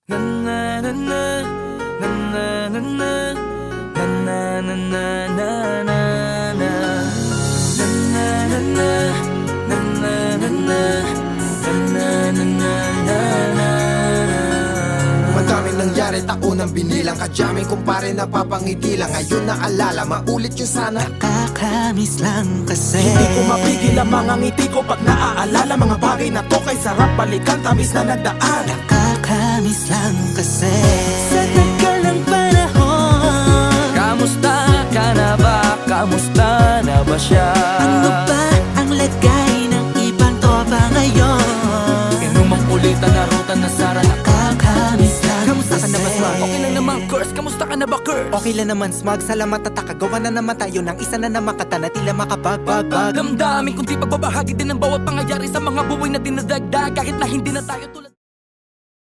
Na na na na na na na na na na na na na na na na na Madaming nangyari, taunang binilang kadyaming kumpare napapangiti lang. Ngayon naalala, maulit yun sana. Nakakamiss lang kasi Hindi ko mapigil ang mga ngiti ko pag naaalala. Mga bagay na to kay sarap balikan, tamis na nagdaan. Nakakamiss lang kasi sa tagal ng panahon. Kamusta ka na ba? Kamusta na ba siya? Ano ba ang lagay ng ibang tropa ngayon? Inumang ulitan na ruta na sara. Nakakamiss lang Kamusta ka na ba, Swag? Okay lang naman, Curse. Kamusta ka na ba, Curse? Okay lang naman, Smug. Salamat at nakagawa na naman tayo ng isa na naman kata na tila makabagbag. Damdamin kundi pagbabahagi din ng bawat pangyayari sa mga buhay na dinadagdag. Kahit na hindi na tayo tulad